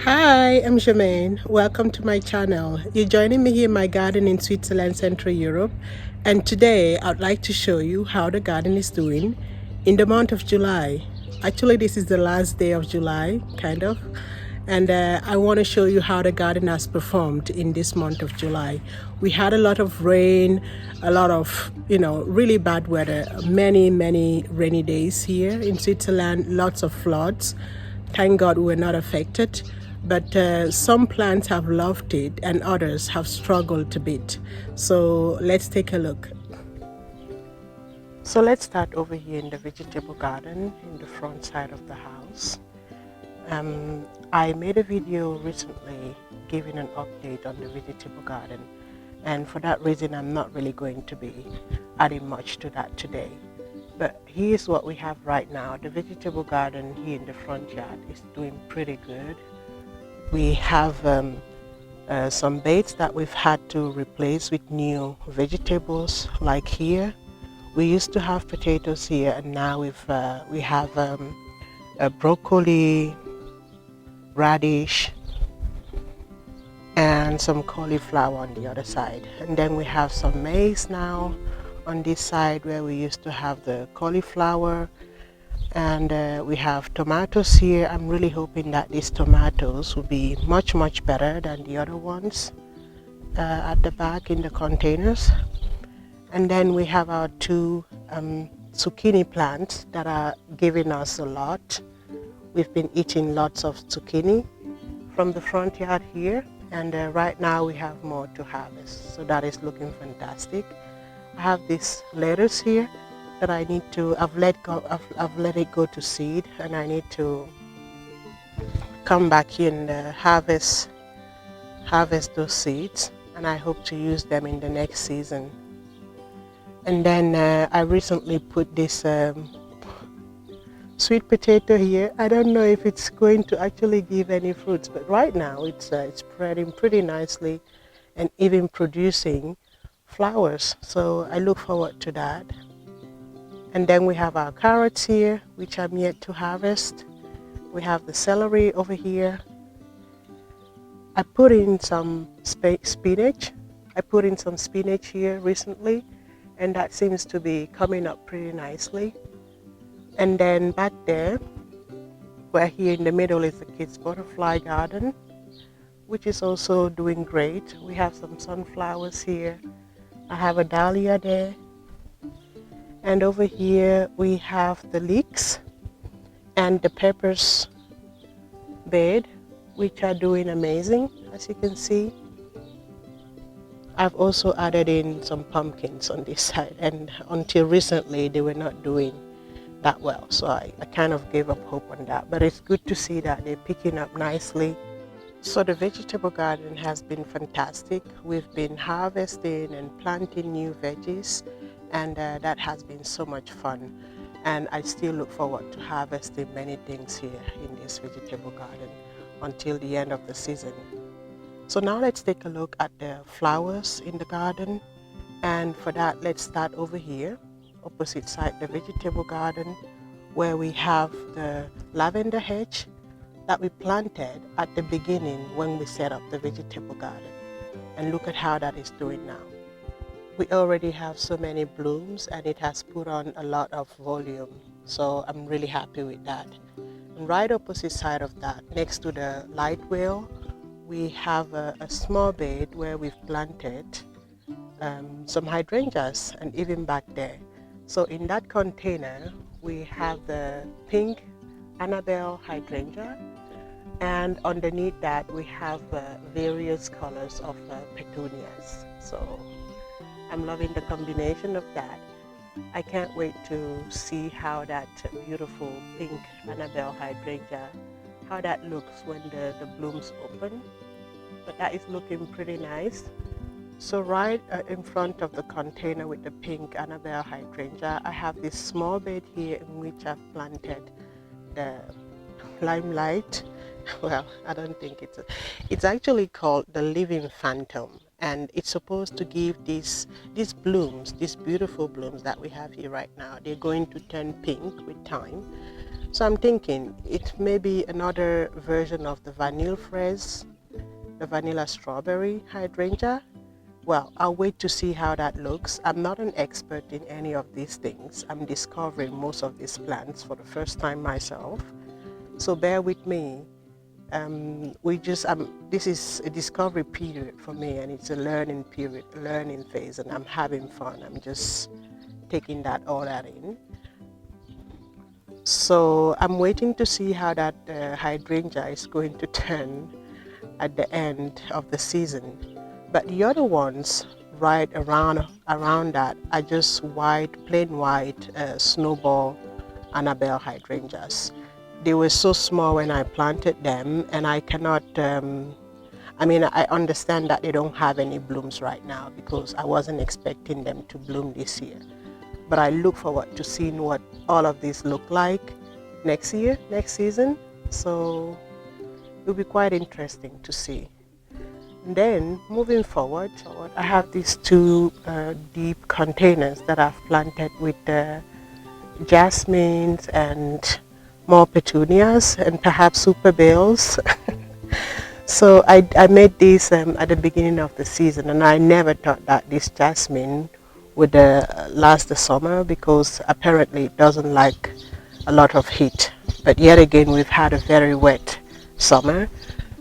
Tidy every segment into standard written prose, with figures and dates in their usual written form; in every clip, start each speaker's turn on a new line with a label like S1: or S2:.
S1: Hi, I'm Jermaine. Welcome to my channel. You're joining me here in my garden in Switzerland, Central Europe. And today I'd like to show you how the garden is doing in the month of July. Actually, this is the last day of July, kind of. And I want to show you how the garden has performed in this month of July. We had a lot of rain, a lot of, really bad weather, many rainy days here in Switzerland, lots of floods. Thank God we were not affected, but some plants have loved it and others have struggled a bit. So let's take a look. So let's start over here in the vegetable garden in the front side of the house. I made a video recently giving an update on the vegetable garden, and for that reason I'm not really going to be adding much to that today. But here's what we have right now. The vegetable garden here in the front yard is doing pretty good. We have some beds that we've had to replace with new vegetables, like here. We used to have potatoes here, and now we have a broccoli, radish, and some cauliflower on the other side. And then we have some maize now on this side where we used to have the cauliflower, and we have tomatoes here. I'm really hoping that these tomatoes will be much better than the other ones at the back in the containers. And then we have our two zucchini plants that are giving us a lot. We've been eating lots of zucchini from the front yard here, and right now we have more to harvest, so that is looking fantastic. I have this lettuce here that I need to, I've let it go to seed, and I need to come back here and harvest those seeds, and I hope to use them in the next season. And then I recently put this sweet potato here. I don't know if it's going to actually give any fruits, but right now it's spreading pretty nicely and even producing flowers, so I look forward to that. And then we have our carrots here, which I'm yet to harvest. We have the celery over here. I put in some spinach. I put in some spinach here recently, and that seems to be coming up pretty nicely. And then back there, where here in the middle is the kids' butterfly garden, which is also doing great. We have some sunflowers here. I have a dahlia there. And over here we have the leeks and the peppers bed, which are doing amazing, as you can see. I've also added in some pumpkins on this side, and until recently they were not doing that well, so I kind of gave up hope on that, but it's good to see that they're picking up nicely. So the vegetable garden has been fantastic. We've been harvesting and planting new veggies, and that has been so much fun. And I still look forward to harvesting many things here in this vegetable garden until the end of the season. So now let's take a look at the flowers in the garden. And for that, let's start over here, opposite side the vegetable garden, where we have the lavender hedge that we planted at the beginning when we set up the vegetable garden. And look at how that is doing now. We already have so many blooms, and it has put on a lot of volume, so I'm really happy with that. And right opposite side of that, next to the light wheel, we have a small bed where we've planted some hydrangeas, and even back there. So in that container we have the pink Annabelle hydrangea, and underneath that we have various colors of petunias. So I'm loving the combination of that. I can't wait to see how that beautiful pink Annabelle hydrangea, how that looks when the blooms open. But that is looking pretty nice. So right in front of the container with the pink Annabelle hydrangea, I have this small bed here in which I've planted the limelight. Well, I don't think it's actually called the living phantom, and it's supposed to give these blooms, these beautiful blooms that we have here right now. They're going to turn pink with time, So I'm thinking it may be another version of the vanilla fraise, the vanilla strawberry hydrangea. Well, I'll wait to see how that looks. I'm not an expert in any of these things. I'm discovering most of these plants for the first time myself. So bear with me. This is a discovery period for me, and it's a learning period, a learning phase, and I'm having fun. I'm just taking all that in. So I'm waiting to see how that hydrangea is going to turn at the end of the season. But the other ones right around that are just plain white snowball Annabelle hydrangeas. They were so small when I planted them, and I cannot. I understand that they don't have any blooms right now because I wasn't expecting them to bloom this year. But I look forward to seeing what all of these look like next season. So it'll be quite interesting to see. And then moving forward, I have these two deep containers that I've planted with jasmines and more petunias and perhaps super bales. So I made these at the beginning of the season, and I never thought that this jasmine would last the summer because apparently it doesn't like a lot of heat. But yet again, we've had a very wet summer,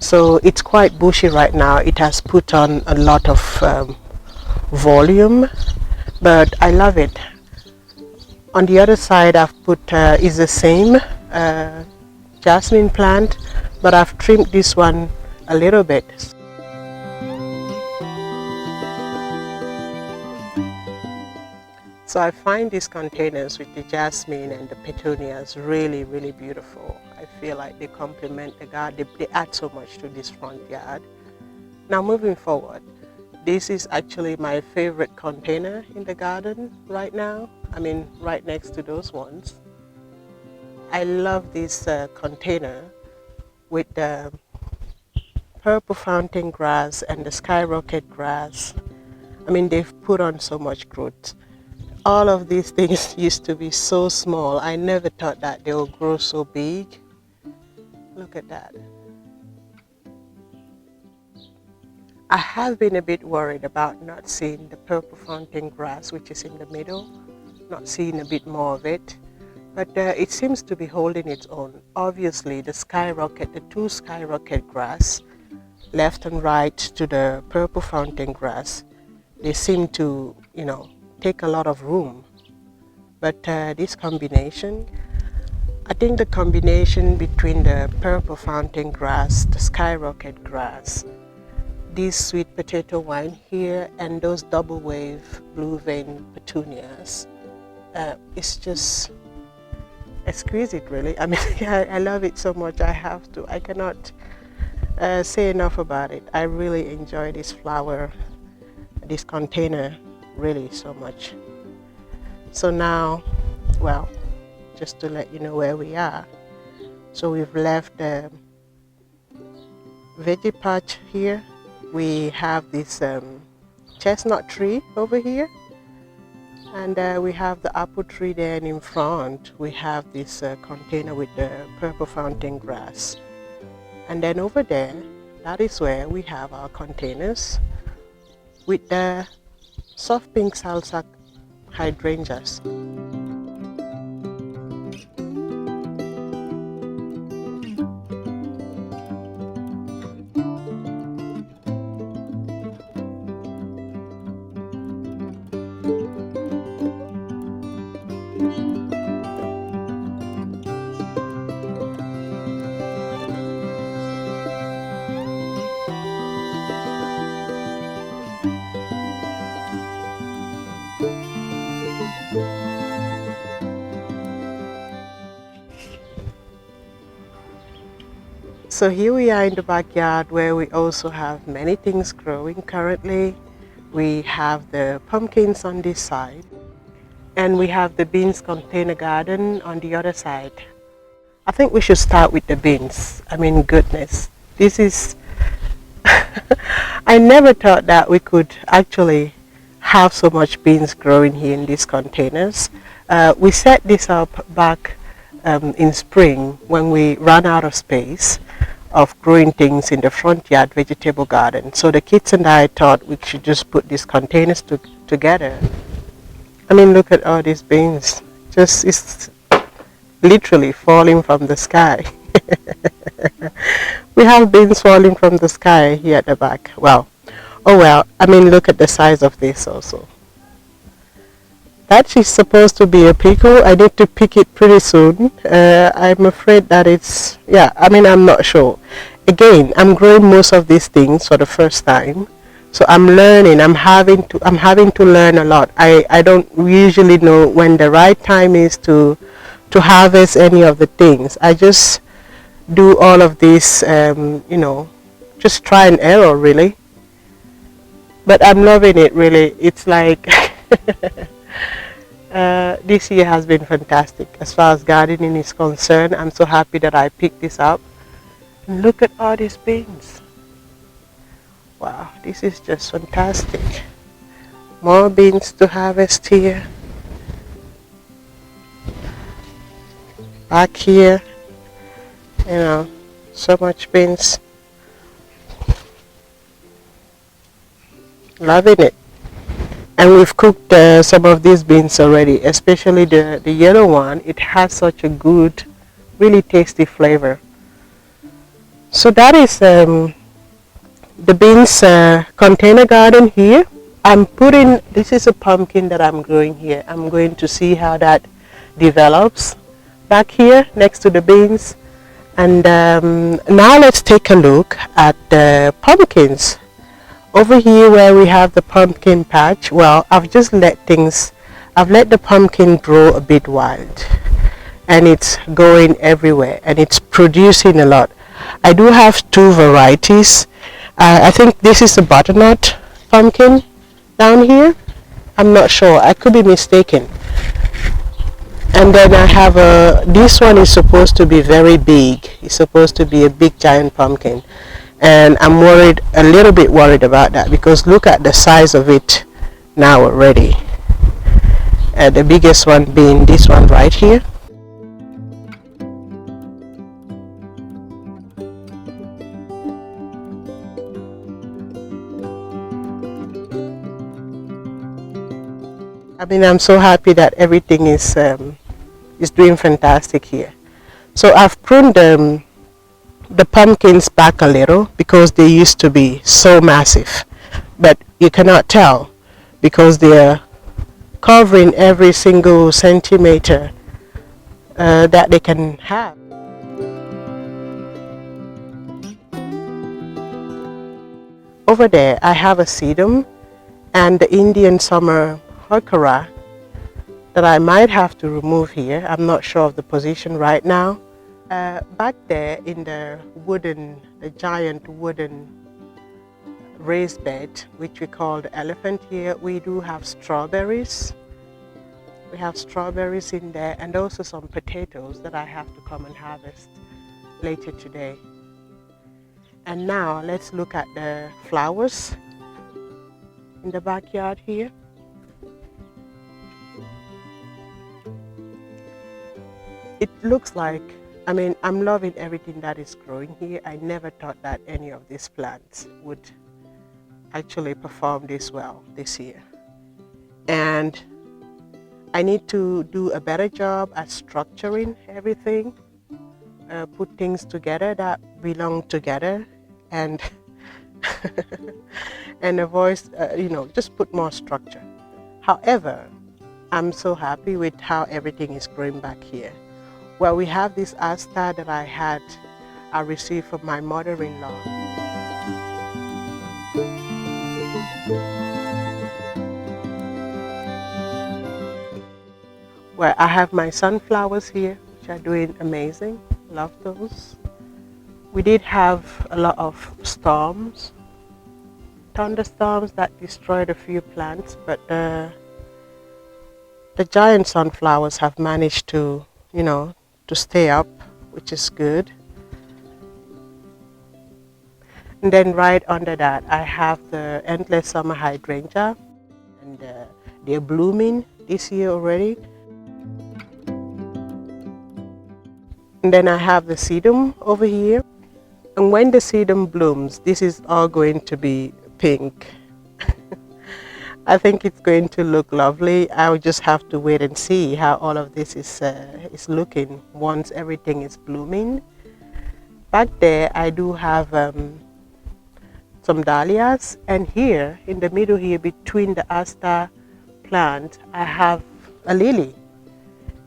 S1: so it's quite bushy right now. It has put on a lot of volume, but I love it. On the other side, I've put is the same jasmine plant, but I've trimmed this one a little bit. So I find these containers with the jasmine and the petunias really, really beautiful. I feel like they complement the garden. They add so much to this front yard. Now moving forward, this is actually my favorite container in the garden right now. I mean, right next to those ones. I love this container with the purple fountain grass and the skyrocket grass. I mean, they've put on so much growth. All of these things used to be so small. I never thought that they will grow so big. Look at that. I have been a bit worried about not seeing the purple fountain grass, which is in the middle, not seeing a bit more of it. But it seems to be holding its own. Obviously, the two skyrocket grass, left and right to the purple fountain grass, they seem to, take a lot of room. But this combination, I think the combination between the purple fountain grass, the skyrocket grass, this sweet potato vine here, and those double wave blue vein petunias, it's just exquisite, really. I mean, I love it so much. I cannot say enough about it. I really enjoy this flower, this container, really so much. So now, well, just to let you know where we are. So we've left the veggie patch here. We have this chestnut tree over here, and we have the apple tree there, and in front we have this container with the purple fountain grass. And then over there, that is where we have our containers with the soft pink salsa hydrangeas. So here we are in the backyard where we also have many things growing currently. We have the pumpkins on this side, and we have the beans container garden on the other side. I think we should start with the beans. I mean, goodness, this is I never thought that we could actually have so much beans growing here in these containers. We set this up back in spring when we ran out of space of growing things in the front yard vegetable garden. So the kids and I thought we should just put these containers together. I mean, look at all these beans. Just, it's literally falling from the sky. We have beans falling from the sky here at the back. Wow. Oh well, I mean, look at the size of this also. That is supposed to be a pickle. I need to pick it pretty soon. I'm afraid that it's, yeah, I mean, I'm not sure. Again, I'm growing most of these things for the first time. So I'm learning, I'm having to learn a lot. I don't usually know when the right time is to harvest any of the things. I just do all of this, just try and error really. But I'm loving it really. It's like this year has been fantastic as far as gardening is concerned. I'm so happy that I picked this up. And look at all these beans. Wow, this is just fantastic. More beans to harvest here. Back here, so much beans. Loving it. And we've cooked some of these beans already, especially the yellow one. It has such a good, really tasty flavor. So that is the beans container garden here. This is a pumpkin that I'm growing here. I'm going to see how that develops back here next to the beans. And now let's take a look at the pumpkins. Over here where we have the pumpkin patch, well, I've let the pumpkin grow a bit wild. And it's going everywhere and it's producing a lot. I do have two varieties. I think this is a butternut pumpkin down here. I'm not sure, I could be mistaken. And then I have this one is supposed to be very big. It's supposed to be a big giant pumpkin. And I'm a little bit worried about that because look at the size of it now already. The biggest one being this one right here. I mean, I'm so happy that everything is doing fantastic here. So I've pruned the pumpkins back a little because they used to be so massive, but you cannot tell because they're covering every single centimeter that they can have. Over there I have a sedum and the Indian summer heuchera that I might have to remove here. I'm not sure of the position right now. Back there in the giant wooden raised bed, which we call the elephant here, we do have strawberries. We have strawberries in there and also some potatoes that I have to come and harvest later today. And now let's look at the flowers in the backyard here. It looks like, I mean, I'm loving everything that is growing here. I never thought that any of these plants would actually perform this well this year. And I need to do a better job at structuring everything, put things together that belong together and and avoid, just put more structure. However, I'm so happy with how everything is growing back here. Well, we have this asta that I received from my mother-in-law. Well, I have my sunflowers here, which are doing amazing. Love those. We did have a lot of storms, thunderstorms that destroyed a few plants, but the giant sunflowers have managed to, to stay up, which is good. And then right under that, I have the endless summer hydrangea, and they're blooming this year already. And then I have the sedum over here. And when the sedum blooms, this is all going to be pink. I think it's going to look lovely. I will just have to wait and see how all of this is looking once everything is blooming. Back there, I do have some dahlias, and here in the middle here between the aster plant, I have a lily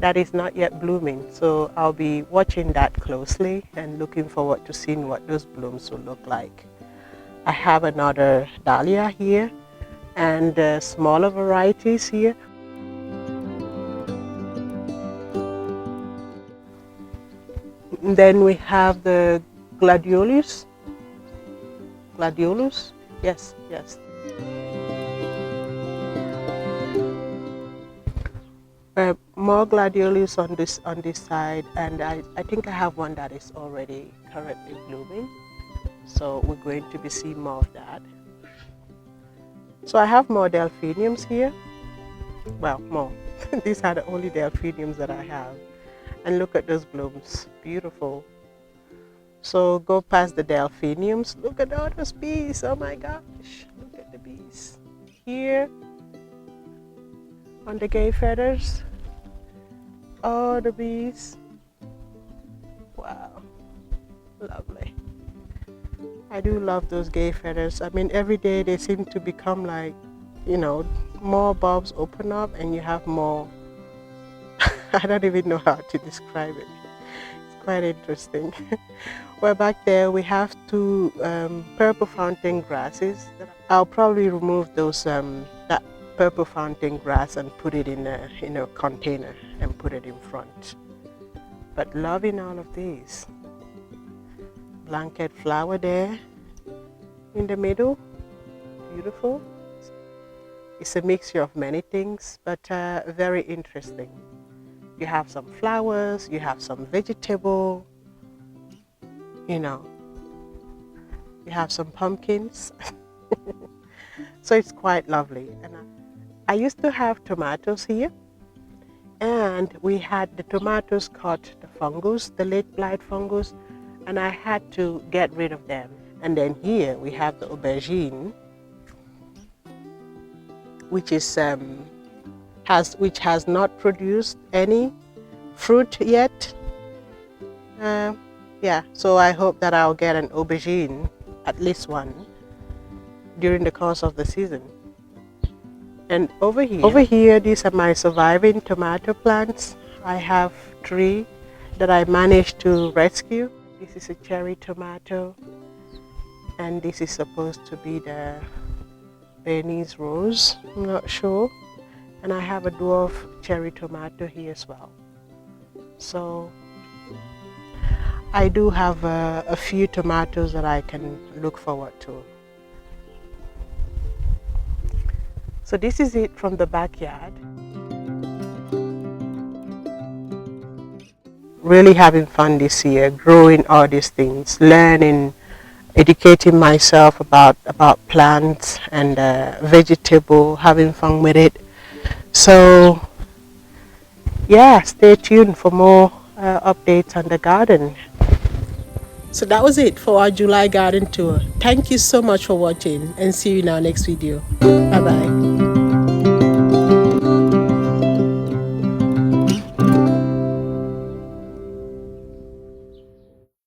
S1: that is not yet blooming. So I'll be watching that closely and looking forward to seeing what those blooms will look like. I have another dahlia here and smaller varieties here. And then we have the gladiolus. Gladiolus, yes. More gladiolus on this side, and I think I have one that is already currently blooming. So we're going to be seeing more of that. So I have more delphiniums here. Well, more. These are the only delphiniums that I have. And look at those blooms, beautiful. So go past the delphiniums. Look at all those bees, oh my gosh. Look at the bees. Here, on the gay feathers, all the bees. Wow, lovely. I do love those gay feathers. I mean, every day they seem to become like, you know, more bulbs open up and you have more. I don't even know how to describe it. It's quite interesting. Well, back there we have two purple fountain grasses. I'll probably remove those that purple fountain grass and put it in a container and put it in front. But loving all of these. Blanket flower there in the middle, beautiful. It's a mixture of many things, but very interesting. You have some flowers, you have some vegetable, you know, you have some pumpkins. So it's quite lovely. And I used to have tomatoes here, and we had the tomatoes caught the fungus, the late blight fungus, and I had to get rid of them. And then here we have the aubergine, which is which has not produced any fruit yet. Yeah, so I hope that I'll get an aubergine, at least one, during the course of the season. And over here, these are my surviving tomato plants. I have 3 that I managed to rescue. This is a cherry tomato, and this is supposed to be the Bernese rose, I'm not sure. And I have a dwarf cherry tomato here as well. So I do have a few tomatoes that I can look forward to. So this is it from the backyard. Really having fun this year, growing all these things, learning, educating myself about plants and vegetable, having fun with it. So yeah, stay tuned for more updates on the garden. So that was it for our July garden tour. Thank you so much for watching, and see you in our next video. Bye bye.